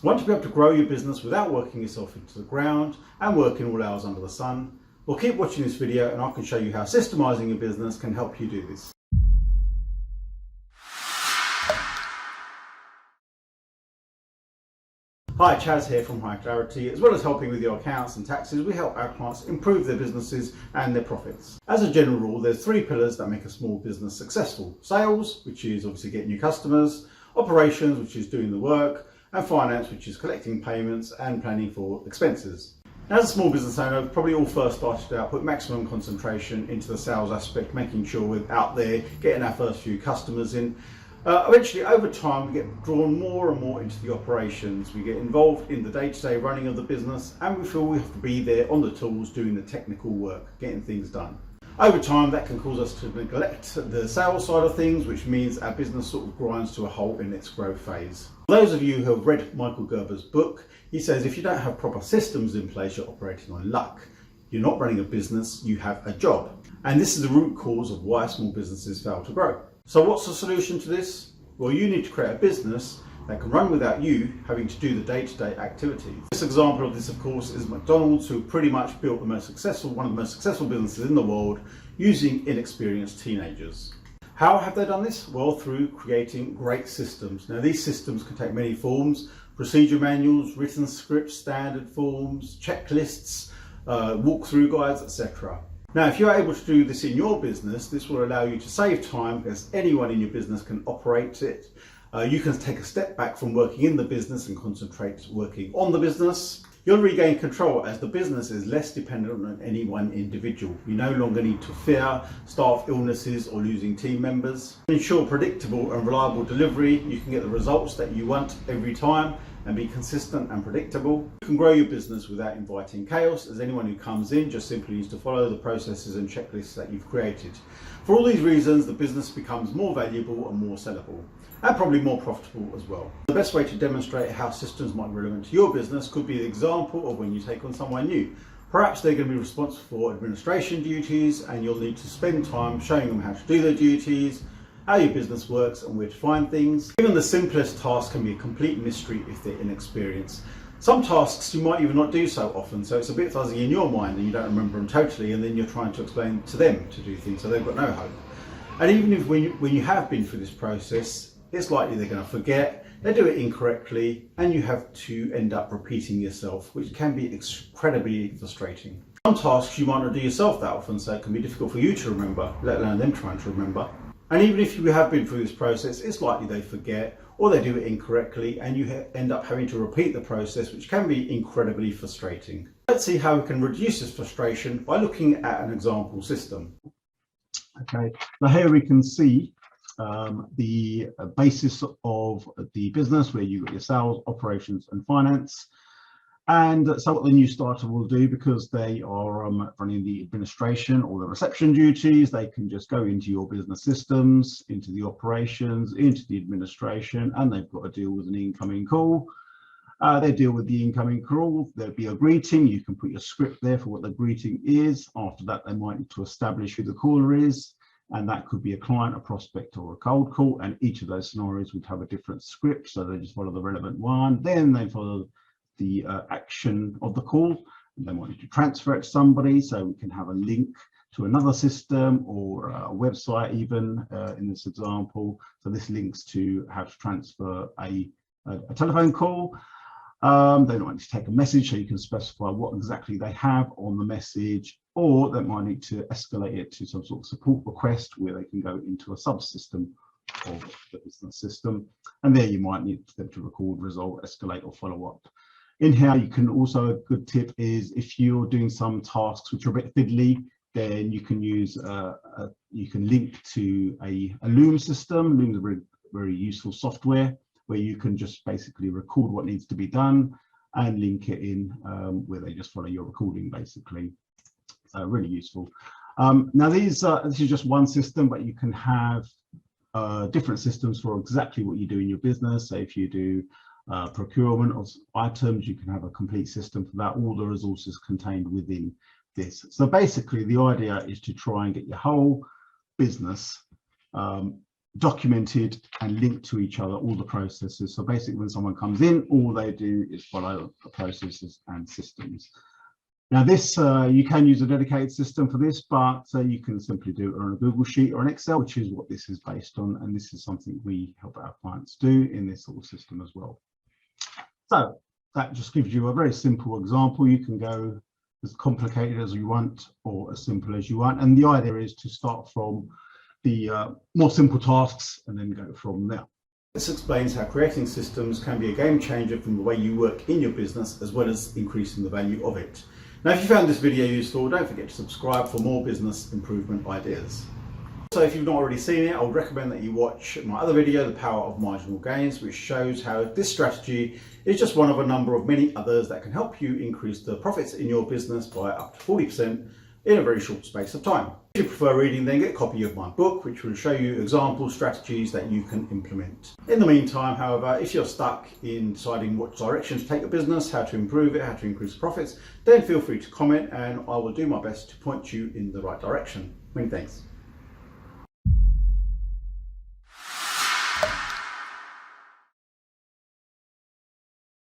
Want to be able to grow your business without working yourself into the ground and working all hours under the sun? Well, keep watching this video and I can show you how systemizing your business can help you do this. Hi, Chaz here from High Clarity. As well as helping with your accounts and taxes, we help our clients improve their businesses and their profits. As a general rule, there's three pillars that make a small business successful. Sales, which is obviously getting new customers, operations, which is doing the work, and finance, which is collecting payments and planning for expenses. As a small business owner, probably all first started out, put maximum concentration into the sales aspect, making sure we're out there, getting our first few customers in. Eventually, over time, we get drawn more and more into the operations. We get involved in the day-to-day running of the business, and we feel we have to be there on the tools, doing the technical work, getting things done. Over time, that can cause us to neglect the sales side of things, which means our business sort of grinds to a halt in its growth phase. For those of you who have read Michael Gerber's book, he says if you don't have proper systems in place, you're operating on luck. You're not running a business, you have a job. And this is the root cause of why small businesses fail to grow. So what's the solution to this? Well, you need to create a business that can run without you having to do the day-to-day activities. This example of this, of course, is McDonald's, who pretty much built one of the most successful businesses in the world using inexperienced teenagers. How have they done this? Well, through creating great systems. Now, these systems can take many forms: procedure manuals, written scripts, standard forms, checklists, walkthrough guides, etc. Now, if you're able to do this in your business, this will allow you to save time, because anyone in your business can operate it. You can take a step back from working in the business and concentrate working on the business. You'll regain control as the business is less dependent on any one individual. You no longer need to fear staff illnesses or losing team members. To ensure predictable and reliable delivery, you can get the results that you want every time and be consistent and predictable. You can grow your business without inviting chaos, as anyone who comes in just simply needs to follow the processes and checklists that you've created. For all these reasons, the business becomes more valuable and more sellable, and probably more profitable as well. The best way to demonstrate how systems might be relevant to your business could be the example of when you take on someone new. Perhaps they're going to be responsible for administration duties, and you'll need to spend time showing them how to do their duties, how your business works and where to find things. Even the simplest task can be a complete mystery if they're inexperienced. Some tasks you might even not do so often, so it's a bit fuzzy in your mind and you don't remember them totally, and then you're trying to explain to them to do things, so they've got no hope. And even if when you have been through this process, it's likely they're going to forget, they do it incorrectly, and you have to end up repeating yourself, which can be incredibly frustrating. Some tasks you might not do yourself that often, so it can be difficult for you to remember, let alone them trying to remember. And even if you have been through this process, it's likely they forget or they do it incorrectly, and you end up having to repeat the process, which can be incredibly frustrating. Let's see how we can reduce this frustration by looking at an example system. Okay, so here we can see the basis of the business, where you've got your sales, operations and finance. And so what the new starter will do, because they are running the administration or the reception duties, they can just go into your business systems, into the operations, into the administration, and they've got to deal with an incoming call. They deal with the incoming call, there'll be a greeting, you can put your script there for what the greeting is. After that, they might need to establish who the caller is, and that could be a client, a prospect or a cold call, and each of those scenarios would have a different script, so they just follow the relevant one, then they follow the action of the call, and they want you to transfer it to somebody, so we can have a link to another system or a website even in this example. So this links to how to transfer a telephone call. They might need to take a message, so you can specify what exactly they have on the message, or they might need to escalate it to some sort of support request where they can go into a subsystem of the business system, and there you might need them to record, resolve, escalate or follow up. In here, you can also, a good tip is if you're doing some tasks which are a bit fiddly, then you can use you can link to a Loom system. Loom is a very, very useful software where you can just basically record what needs to be done and link it in where they just follow your recording basically. So really useful. Now this is just one system, but you can have different systems for exactly what you do in your business. So if you do procurement of items, you can have a complete system for that, all the resources contained within this. So basically the idea is to try and get your whole business documented and linked to each other, all the processes. So basically when someone comes in, all they do is follow the processes and systems. Now this, you can use a dedicated system for this, but you can simply do it on a Google Sheet or an Excel, which is what this is based on. And this is something we help our clients do in this sort of system as well. So that just gives you a very simple example. You can go as complicated as you want or as simple as you want. And the idea is to start from the more simple tasks and then go from there. This explains how creating systems can be a game changer from the way you work in your business, as well as increasing the value of it. Now, if you found this video useful, don't forget to subscribe for more business improvement ideas. So if you've not already seen it, I would recommend that you watch my other video, The Power of Marginal Gains, which shows how this strategy is just one of a number of many others that can help you increase the profits in your business by up to 40% in a very short space of time. If you prefer reading, then get a copy of my book, which will show you example strategies that you can implement. In the meantime, however, if you're stuck in deciding what direction to take your business, how to improve it, how to increase profits, then feel free to comment and I will do my best to point you in the right direction. Many thanks.